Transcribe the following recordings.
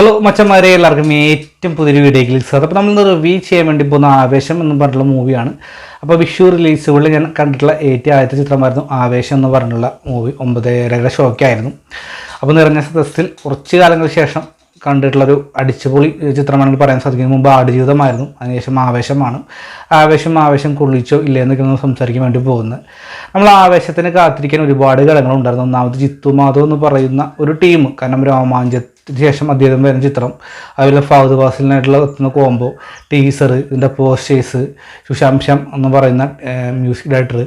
Hello മച്ചന്മാരെ, എല്ലാവർക്കും ഏറ്റവും പുതിയൊരു വീഡിയോയിലേക്ക് സ്വാഗതം. അപ്പോൾ നമ്മൾ റിവ്യൂ ചെയ്യാൻ വേണ്ടി പോകുന്ന ആവേശം എന്ന് പറഞ്ഞിട്ടുള്ള മൂവിയാണ്. അപ്പോൾ വിഷു റിലീസുകളിൽ ഞാൻ കണ്ടിട്ടുള്ള ഏറ്റവും ആദ്യത്തെ ചിത്രമായിരുന്നു ആവേശം എന്ന് പറഞ്ഞിട്ടുള്ള മൂവി. 9:30 ഷോയ്ക്കായിരുന്നു. അപ്പോൾ നിറഞ്ഞ സദസ്സിൽ കുറച്ച് കാലങ്ങൾക്ക് ശേഷം കണ്ടിട്ടുള്ളൊരു അടിച്ചുപൊളി ചിത്രമാണെങ്കിൽ പറയാൻ സാധിക്കും. മുമ്പ് ആടുജീവിതമായിരുന്നു, അതിനുശേഷം ആവേശമാണ്. ആവേശം കൊള്ളിച്ചോ ഇല്ലയെന്നൊക്കെ നമ്മൾ സംസാരിക്കാൻ വേണ്ടി പോകുന്നത്. നമ്മൾ ആവേശത്തിന് കാത്തിരിക്കാൻ ഒരുപാട് ഘടകങ്ങളുണ്ടായിരുന്നു. ഒന്നാമത് ജിത്തു മാധവ് എന്ന് പറയുന്ന ഒരു ടീം, കാരണം രോമാഞ്ചത്തിന് ശേഷം അദ്ദേഹം വരുന്ന ചിത്രം, അതുപോലെ ഫഹദ് ഫാസിലിനായിട്ടുള്ള എത്തുന്ന കോംബോ, ടീസർ, ഇതിൻ്റെ പോസ്റ്റേഴ്സ്, സുശാംശം എന്ന് പറയുന്ന മ്യൂസിക് ഡയറക്ടർ,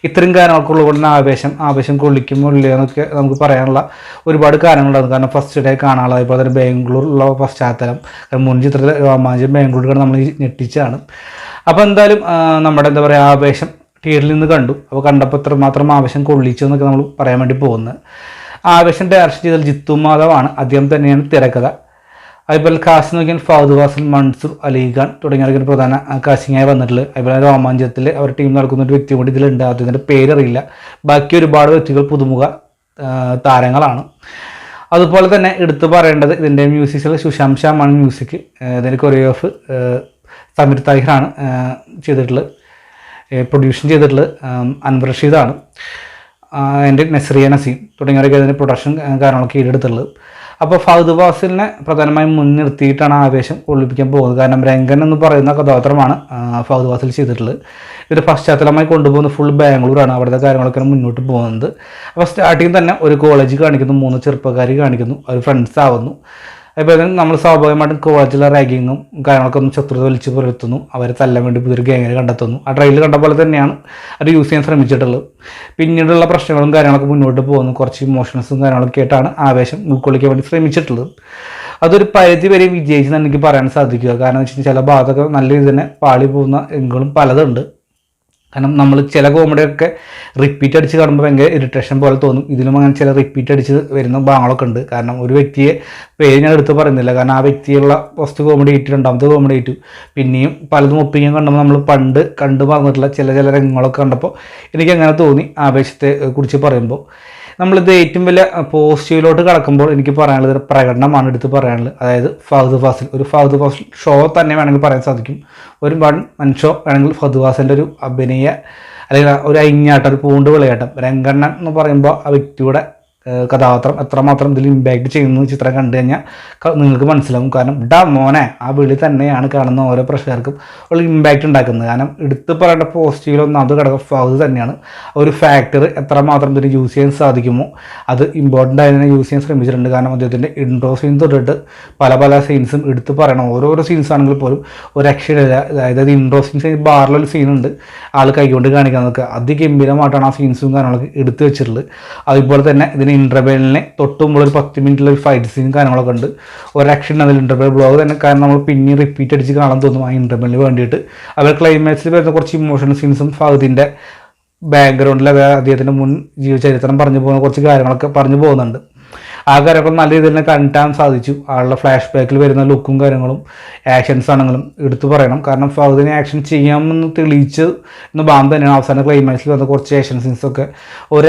ഇത്രയും കാര്യങ്ങൾക്കുള്ളതുകൊണ്ട് ആവേശം കൊള്ളിക്കുമോ ഇല്ലയെന്നൊക്കെ നമുക്ക് പറയാനുള്ള ഒരുപാട് കാര്യങ്ങളുണ്ടായിരുന്നു. കാരണം ഫസ്റ്റ് ഡേ കാണാനുള്ള, അതുപോലെ തന്നെ ബാംഗ്ലൂരിലുള്ള പശ്ചാത്തലം, മുൻ ചിത്രത്തിൽ രോമാഞ്ചം ബാംഗ്ലൂരിൽ നമ്മൾ ഞെട്ടിച്ചാണ്. അപ്പോൾ എന്തായാലും നമ്മുടെ എന്താ പറയുക, ആവേശം തിയേറ്ററിൽ നിന്ന് കണ്ടു. അപ്പോൾ കണ്ടപ്പോൾ എത്രമാത്രം ആവേശം കൊള്ളിച്ചു എന്നൊക്കെ നമ്മൾ പറയാൻ വേണ്ടി പോകുന്നത്. ആവേശം ഡയറക്ഷൻ ചെയ്തത് ജിത്തു മാധവാണ്. അദ്ദേഹം തന്നെയാണ് തിരക്കഥ. അതുപോലെ കാസ്റ്റിംഗ് നോക്കിയാൽ ഫഹദ് ഫാസിൽ, മൻസൂർ അലിഖാൻ തുടങ്ങിയവർക്ക് പ്രധാന കാസ്റ്റിംഗായി വന്നിട്ടുള്ളത്. അതുപോലെ രോമാഞ്ചത്തിൽ അവർ ടീം നടക്കുന്ന ഒരു വ്യക്തി കൂടി ഇതിലുണ്ട്. അദ്ദേഹത്തിൻ്റെ പേരറിയില്ല. ബാക്കി ഒരുപാട് വ്യക്തികൾ പുതുമുഖ താരങ്ങളാണ്. അതുപോലെ തന്നെ എടുത്തു പറയേണ്ടത് ഇതിൻ്റെ മ്യൂസിക്കിൽ സുശാംശമാണ് മ്യൂസിക്. ഇതിൻ്റെ കൊറിയോഗ്രാഫ് സമീർ താഹിറാണ് ചെയ്തിട്ടുള്ളത്. പ്രൊഡ്യൂഷൻ ചെയ്തിട്ടുള്ളത് അൻവർ റഷീദാണ്. എൻ്റെ നസ്രിയ നസീം തുടങ്ങിയവരൊക്കെ അതിൻ്റെ പ്രൊഡക്ഷൻ കാര്യങ്ങളൊക്കെ ഏറ്റെടുത്തുള്ളത്. അപ്പോൾ ഫഹദ് ഫാസിലിനെ പ്രധാനമായും മുൻനിർത്തിയിട്ടാണ് ആവേശം ഒളിപ്പിക്കാൻ പോകുന്നത്. കാരണം രംഗൻ എന്ന് പറയുന്ന കഥാപാത്രമാണ് ഫഹദ് ഫാസിൽ ചെയ്തിട്ടുള്ളത്. ഇതിൻ്റെ പശ്ചാത്തലമായി കൊണ്ടുപോകുന്ന ഫുൾ ബാംഗ്ലൂരാണ്. അവിടുത്തെ കാര്യങ്ങളൊക്കെ മുന്നോട്ട് പോകുന്നത്. അപ്പോൾ സ്റ്റാർട്ടിങ് തന്നെ ഒരു കോളേജ് കാണിക്കുന്നു, 3 ചെറുപ്പക്കാർ കാണിക്കുന്നു, അവർ ഫ്രണ്ട്സ് ആവുന്നു. അപ്പോൾ നമ്മൾ സ്വാഭാവികമായിട്ടും കോളേജിലെ റാഗിങ്ങും കാര്യങ്ങളൊക്കെ ഒന്ന് ശത്രുത വലിച്ചു പുലർത്തുന്നു. അവരെ തല്ലാൻ വേണ്ടി പുതിയൊരു ഗ്യാങ്ങിനെ കണ്ടെത്തുന്നു. ആ ട്രെയിലർ കണ്ട പോലെ തന്നെയാണ് അത് യൂസ് ചെയ്യാൻ ശ്രമിച്ചിട്ടുള്ളത്. പിന്നീടുള്ള പ്രശ്നങ്ങളും കാര്യങ്ങളൊക്കെ മുന്നോട്ട് പോകുന്നു. കുറച്ച് ഇമോഷൻസും കാര്യങ്ങളൊക്കെ ആയിട്ടാണ് ആവേശം ഉൾക്കൊള്ളിക്കാൻ വേണ്ടി ശ്രമിച്ചിട്ടുള്ളത്. അതൊരു പരിധി വരെ വിജയിച്ചെന്ന് എനിക്ക് പറയാൻ സാധിക്കുക. കാരണം എന്ന് വെച്ച് കഴിഞ്ഞാൽ ചില ഭാഗത്തൊക്കെ നല്ല രീതിയിൽ തന്നെ പാളി പോകുന്ന എങ്കിലും പലതുണ്ട്. കാരണം നമ്മൾ ചില കോമഡിയൊക്കെ റിപ്പീറ്റ് അടിച്ച് കാണുമ്പോൾ ഭയങ്കര ഇറിറ്റേഷൻ പോലെ തോന്നും. ഇതിലും അങ്ങനെ ചില റിപ്പീറ്റ് അടിച്ച് വരുന്ന ഭാഗങ്ങളൊക്കെ ഉണ്ട്. കാരണം ഒരു വ്യക്തിയെ പേര് ഞാൻ എടുത്ത് പറയുന്നില്ല, കാരണം ആ വ്യക്തിയുള്ള ഫസ്റ്റ് കോമഡി ഏറ്റു, രണ്ടാമത്തെ കോമഡി ഏറ്റു, പിന്നെയും പലതും ഒപ്പിക്കാൻ കണ്ടപ്പോൾ നമ്മൾ പണ്ട് കണ്ടു പറഞ്ഞിട്ടുള്ള ചില രംഗങ്ങളൊക്കെ കണ്ടപ്പോൾ എനിക്കങ്ങനെ തോന്നി. ആവേശത്തെ കുറിച്ച് പറയുമ്പോൾ നമ്മളിത് ഏറ്റവും വലിയ പോസിറ്റീവിലോട്ട് കടക്കുമ്പോൾ എനിക്ക് പറയാനുള്ളത് പ്രകടനമാണ് എടുത്ത് പറയാനുള്ളത്. അതായത് ഫഹദ് ഫാസിൽ ഷോ തന്നെ വേണമെങ്കിൽ പറയാൻ സാധിക്കും. ഒരു വൺ ഷോ വേണമെങ്കിൽ ഫഹദ് ഫാസിലിൻ്റെ ഒരു അഭിനയ അല്ലെങ്കിൽ ഒരു അയിഞ്ഞാട്ടം, ഒരു പൂണ്ട് വിളയാട്ടം. രംഗണ്ണൻ എന്ന് പറയുമ്പോൾ ആ വ്യക്തിയുടെ കഥാപാത്രം എത്രമാത്രം ഇതിൽ ഇമ്പാക്റ്റ് ചെയ്യുന്നു ചിത്രം കണ്ടു കഴിഞ്ഞാൽ നിങ്ങൾക്ക് മനസ്സിലാവും. കാരണം മോനെ ആ വിളി തന്നെയാണ് കാണുന്ന ഓരോ പ്രേക്ഷകർക്കും ഉള്ള ഇമ്പാക്റ്റ് ഉണ്ടാക്കുന്നത്. കാരണം എടുത്ത് പറയേണ്ട പോസിറ്റീവിലൊന്നും അത് ഘടകം ഫഹദ് തന്നെയാണ്. ഒരു ഫാക്ടർ എത്രമാത്രം ഇതിന് യൂസ് ചെയ്യാൻ സാധിക്കുമോ അത് ഇമ്പോർട്ടൻ്റ് ആയതിനെ യൂസ് ചെയ്യാൻ ശ്രമിച്ചിട്ടുണ്ട്. കാരണം അദ്ദേഹത്തിൻ്റെ ഇൻട്രോ സീൻ തൊട്ടിട്ട് പല സീൻസും എടുത്ത് പറയണം. ഓരോരോ സീൻസ് ആണെങ്കിൽ പോലും ഒരു ആക്ഷൻ ഇല്ല. അതായത് ഇൻട്രോ സീൻസ് ബാറിലൊരു സീനുണ്ട്, ആൾ കൈകൊണ്ട് കാണിക്കാനൊക്കെ അതിഗംഭീരമായിട്ടാണ് ആ സീൻസും കാര്യങ്ങളൊക്കെ എടുത്ത് വെച്ചിട്ടുള്ളത്. അതുപോലെ തന്നെ ഇതിന് ഇൻ്റർവെല്ലിനെ തൊട്ടുമ്പോൾ ഒരു 10 മിനിറ്റുള്ള ഒരു ഫൈറ്റ് സീൻ കാര്യങ്ങളൊക്കെ ഉണ്ട്. ഒരു ആക്ഷൻ അതിൽ ഇൻ്റർവെൽ ബ്ലോഗ് തന്നെ, കാരണം നമ്മൾ പിന്നെ റിപ്പീറ്റ് അടിച്ച് കാണാൻ തോന്നും ആ ഇൻ്റർവെല്ലിന് വേണ്ടിയിട്ട്. അവർ ക്ലൈമാക്സിൽ വരുന്ന കുറച്ച് ഇമോഷണൽ സീൻസും ഫഹദിൻ്റെ ബാക്ക്ഗ്രൗണ്ടിൽ അദ്ദേഹത്തിൻ്റെ മുൻ ജീവചരിത്രം പറഞ്ഞു പോകുന്ന കുറച്ച് കാര്യങ്ങളൊക്കെ പറഞ്ഞു പോകുന്നുണ്ട്. ആ കാര്യമൊക്കെ നല്ല രീതിയിൽ തന്നെ കണ്ടാൻ സാധിച്ചു. ആളുടെ ഫ്ലാഷ് ബാക്കിൽ വരുന്ന ലുക്കും കാര്യങ്ങളും ആക്ഷൻസ് ആണെങ്കിലും എടുത്തു പറയണം. കാരണം ഫഹദിനെ ആക്ഷൻ ചെയ്യാമെന്ന് തെളിയിച്ച് എന്ന് ബാം തന്നെയാണ്. അവസാന ക്ലൈമാക്സിൽ വന്ന കുറച്ച് ആക്ഷൻ സീൻസൊക്കെ ഒരു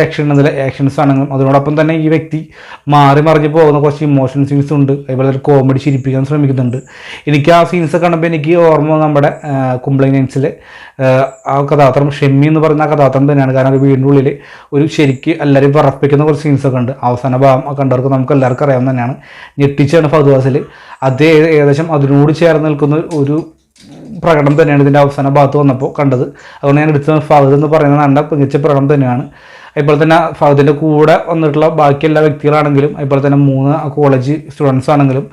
ആക്ഷൻസ് ആണെങ്കിലും അതിനോടൊപ്പം തന്നെ ഈ വ്യക്തി മറിഞ്ഞ് പോകുന്ന കുറച്ച് ഇമോഷൻ സീൻസ് ഉണ്ട്. അതുപോലെ ഒരു കോമഡി ചിരിപ്പിക്കാൻ ശ്രമിക്കുന്നുണ്ട്. എനിക്ക് ആ സീൻസ് കാണുമ്പോൾ എനിക്ക് ഓർമ്മ നമ്മുടെ കുംബ്ലൈനൻസിലെ ആ കഥാപാത്രം ഷെമ്മി എന്ന് പറയുന്ന ആ കഥാപാത്രം തന്നെയാണ്. കാരണം ഒരു വീടിൻ്റെ ഉള്ളിൽ ഒരു ശരിക്ക് എല്ലാവരും പറപ്പിക്കുന്ന കുറച്ച് സീൻസൊക്കെ ഉണ്ട്. അവസാന ഭാഗം കണ്ടവർക്ക് നമുക്ക് എല്ലാവർക്കും അറിയാവുന്ന തന്നെയാണ്. ഞെട്ടിച്ചാണ് ഫഹദ് ഫാസിൽ. അതേ ഏകദേശം അതിനോട് ചേർന്ന് നിൽക്കുന്ന ഒരു പ്രകടനം തന്നെയാണ് ഇതിൻ്റെ അവസാന ഭാഗത്ത് വന്നപ്പോൾ കണ്ടത്. അതുകൊണ്ട് ഞാൻ എടുത്ത ഫഹദ് എന്ന് പറയുന്നത് നല്ല മികച്ച പ്രകടനം തന്നെയാണ്. അതുപോലെ തന്നെ ഫഹദിൻ്റെ കൂടെ വന്നിട്ടുള്ള ബാക്കി എല്ലാ വ്യക്തികളാണെങ്കിലും, അതുപോലെ തന്നെ 3 കോളേജ് സ്റ്റുഡൻസ് ആണെങ്കിലും,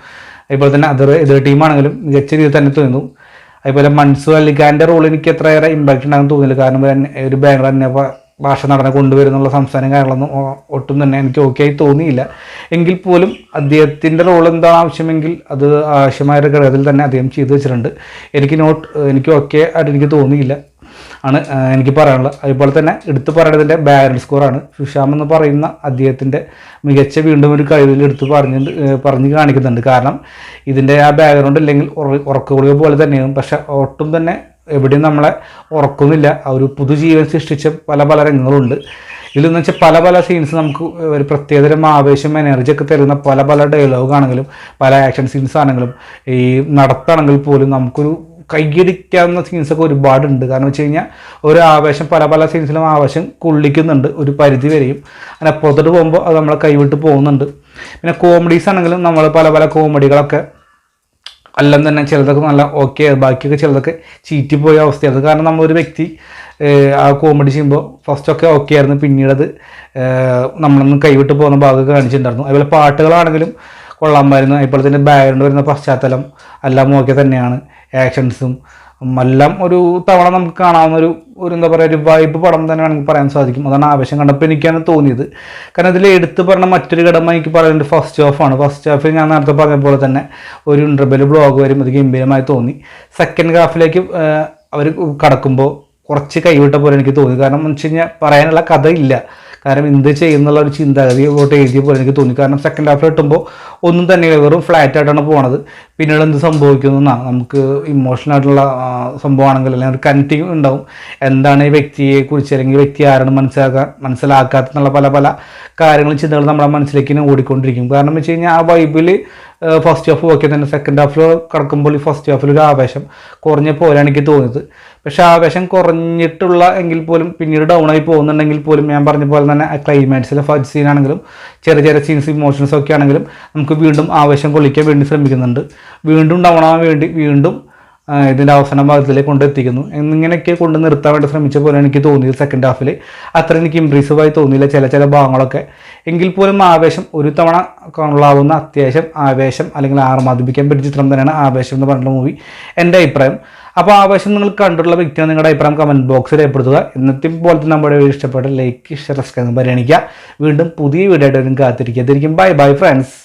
അതുപോലെ തന്നെ എതിർ ടീമാണെങ്കിലും മികച്ച രീതിയിൽ തന്നെ തോന്നുന്നു. അതുപോലെ മൻസൂർ അലിഖാൻ്റെ റോൾ എനിക്ക് എത്രയേറെ ഇമ്പാക്റ്റ് ഉണ്ടാകുമെന്ന് തോന്നിയില്ല. കാരണം ഒരു ബാംഗ്ലൂർ തന്നെ ഭാഷ നടനെ കൊണ്ടുവരുന്നുള്ള സംസ്ഥാനം കാര്യങ്ങളൊന്നും ഒട്ടും തന്നെ എനിക്ക് ഓക്കെ ആയി തോന്നിയില്ല. എങ്കിൽ പോലും അദ്ദേഹത്തിൻ്റെ റോൾ എന്താണ് ആവശ്യമെങ്കിൽ അത് ആവശ്യമായ ഒരു ഘടകത്തിൽ തന്നെ അദ്ദേഹം ചെയ്തു വെച്ചിട്ടുണ്ട്. എനിക്ക് ഓക്കെ ആയിട്ട് എനിക്ക് തോന്നിയില്ല ആണ് എനിക്ക് പറയാനുള്ളത്. അതുപോലെ തന്നെ എടുത്തു പറയേണ്ടതിൻ്റെ ബാക്ക്ഗ്രൗണ്ട് സ്കോറാണ്. സുശാം എന്ന് പറയുന്ന അദ്ദേഹത്തിൻ്റെ മികച്ച വീണ്ടും ഒരു കഴിവിൽ എടുത്ത് പറഞ്ഞ് കാണിക്കുന്നുണ്ട്. കാരണം ഇതിൻ്റെ ആ ബാക്ക്ഗ്രൗണ്ട് ഇല്ലെങ്കിൽ ഉറക്കുകൊള്ളുക പോലെ തന്നെയാണ്. പക്ഷെ ഒട്ടും തന്നെ എവിടെയും നമ്മളെ ഉറക്കുന്നില്ല. ആ ഒരു പുതുജീവൻ സൃഷ്ടിച്ച പല രംഗങ്ങളുണ്ട്. ഇതിലെന്ന് വെച്ചാൽ പല പല സീൻസ് നമുക്ക് ഒരു പ്രത്യേകതരം ആവേശം എനർജി ഒക്കെ തരുന്ന പല പല ഡയലോഗ് ആണെങ്കിലും പല ആക്ഷൻ സീൻസ് ആണെങ്കിലും ഈ നടത്താണെങ്കിൽ പോലും നമുക്കൊരു കൈയടിക്കാവുന്ന സീൻസൊക്കെ ഒരുപാടുണ്ട്. കാരണം വെച്ച് കഴിഞ്ഞാൽ ഒരു ആവേശം പല പല സീൻസിലും ആവേശം കൊള്ളിക്കുന്നുണ്ട് ഒരു പരിധി വരെയും. അങ്ങനെ പുറത്തോട്ട് പോകുമ്പോൾ അത് നമ്മളെ കൈവിട്ട് പോകുന്നുണ്ട്. പിന്നെ കോമഡീസ് ആണെങ്കിലും നമ്മൾ പല പല കോമഡികളൊക്കെ എല്ലാം തന്നെ ചിലതൊക്കെ നല്ല ഓക്കെ, ബാക്കിയൊക്കെ ചിലതൊക്കെ ചീറ്റിപ്പോയ അവസ്ഥയായിരുന്നു. കാരണം നമ്മളൊരു വ്യക്തി ആ കോമഡി ചെയ്യുമ്പോൾ ഫസ്റ്റൊക്കെ ഓക്കെ ആയിരുന്നു, പിന്നീടത് നമ്മളൊന്ന് കൈവിട്ട് പോകുന്ന ഭാഗമൊക്കെ കാണിച്ചിട്ടുണ്ടായിരുന്നു. അതുപോലെ പാട്ടുകളാണെങ്കിലും കൊള്ളാമായിരുന്നു. അതുപോലെ തന്നെ ബാക്ക്ഗ്രൗണ്ട് വരുന്ന പശ്ചാത്തലം എല്ലാം ഓക്കെ തന്നെയാണ്. ആക്ഷൻസും എല്ലാം ഒരു തവണ നമുക്ക് കാണാവുന്ന ഒരു എന്താ പറയുക ഒരു വൈബ് പടം തന്നെ വേണമെങ്കിൽ പറയാൻ സാധിക്കും. അതാണ് ആവേശം കണ്ടപ്പോൾ എനിക്കാണ് തോന്നിയത്. കാരണം ഇതിൽ എടുത്ത് പറഞ്ഞ മറ്റൊരു ഘടകം എനിക്ക് പറയുന്നത് ഫസ്റ്റ് ഹാഫാണ്. ഫസ്റ്റ് ഹാഫിൽ ഞാൻ നേരത്തെ പറഞ്ഞ പോലെ തന്നെ ഒരു ഇൻ്റർവെൽ ബ്ലോഗ് വരും, അത് ഗംഭീരമായി തോന്നി. സെക്കൻഡ് ഹാഫിലേക്ക് അവർ കടക്കുമ്പോൾ കുറച്ച് കൈവിട്ട പോലെ എനിക്ക് തോന്നി. കാരണം എന്ന് വെച്ച് കഴിഞ്ഞാൽ പറയാനുള്ള കഥയില്ല, കാരണം എന്ത് ചെയ്യുന്നുള്ള ഒരു ചിന്താഗതി പോട്ട് എഴുതിയ പോലെ എനിക്ക് തോന്നി. കാരണം സെക്കൻഡ് ഹാഫിൽ കിട്ടുമ്പോൾ ഒന്നും തന്നെ വെറും ഫ്ലാറ്റ് ആയിട്ടാണ് പോണത്. പിന്നീട് എന്ത് സംഭവിക്കുന്നതാണ് നമുക്ക് ഇമോഷണൽ ആയിട്ടുള്ള സംഭവമാണെങ്കിൽ അല്ലെങ്കിൽ ഒരു കണക്റ്റിംഗ് ഉണ്ടാവും. എന്താണ് ഈ വ്യക്തിയെക്കുറിച്ച് അല്ലെങ്കിൽ വ്യക്തി ആരാണ് മനസ്സിലാക്കാത്തെന്നുള്ള പല പല കാര്യങ്ങളും ചിന്തകൾ നമ്മുടെ മനസ്സിലേക്ക് ഓടിക്കൊണ്ടിരിക്കും. കാരണം എന്ന് വെച്ച് കഴിഞ്ഞാൽ ആ വൈബിൽ ഫസ്റ്റ് ഹാഫ് ഓക്കെ തന്നെ. സെക്കൻഡ് ഹാഫിൽ കിടക്കുമ്പോൾ ഈ ഫസ്റ്റ് ഹാഫിൽ ഒരു ആവേശം കുറഞ്ഞ പോലെയാണ് എനിക്ക് തോന്നിയത്. പക്ഷേ ആവേശം കുറഞ്ഞിട്ടുള്ള എങ്കിൽ പോലും പിന്നീട് ഡൗൺ ആയി പോകുന്നുണ്ടെങ്കിൽ പോലും ഞാൻ പറഞ്ഞ പോലെ തന്നെ ആ ക്ലൈമാക്സിലെ ഫസ്റ്റ് സീനാണെങ്കിലും ചെറിയ ചെറിയ സീൻസ് ഇമോഷൻസ് ഒക്കെ ആണെങ്കിലും നമുക്ക് വീണ്ടും ആവേശം കൊള്ളിക്കാൻ വേണ്ടി ശ്രമിക്കുന്നുണ്ട്. വീണ്ടും ഡൗൺ ആവാൻ വേണ്ടി വീണ്ടും ഇതിൻ്റെ അവസാന ഭാഗത്തിലേക്ക് കൊണ്ടെത്തിക്കുന്നു. എന്നിങ്ങനെയൊക്കെ കൊണ്ട് നിർത്താൻ വേണ്ടി ശ്രമിച്ച പോലെ എനിക്ക് തോന്നിയത് സെക്കൻഡ് ഹാഫിൽ അത്ര എനിക്ക് ഇംപ്രസീവായി തോന്നിയില്ല ചില ഭാഗങ്ങളൊക്കെ. എങ്കിൽ പോലും ആവേശം ഒരു തവണ കൊള്ളാവുന്ന അത്യാവശ്യം ആവേശം അല്ലെങ്കിൽ ആർമാദിപ്പിക്കാൻ പറ്റിയ ചിത്രം തന്നെയാണ് ആവേശം എന്ന് പറഞ്ഞിട്ടുള്ള മൂവി, എൻ്റെ അഭിപ്രായം. അപ്പോൾ ആവേശം നിങ്ങൾ കണ്ടിട്ടുള്ള വ്യക്തിയാണ്, നിങ്ങളുടെ അഭിപ്രായം കമൻറ്റ് ബോക്സിൽ രേഖപ്പെടുത്തുക. എന്നത്തെയും പോലത്തെ നമ്മുടെ ഇഷ്ടപ്പെട്ട ലൈക്ക് സബ്സ്ക്രൈബ് പരിഗണിക്കുക. വീണ്ടും പുതിയ വീഡിയോ ആയിട്ട് കാത്തിരിക്കുക. Bye bye friends.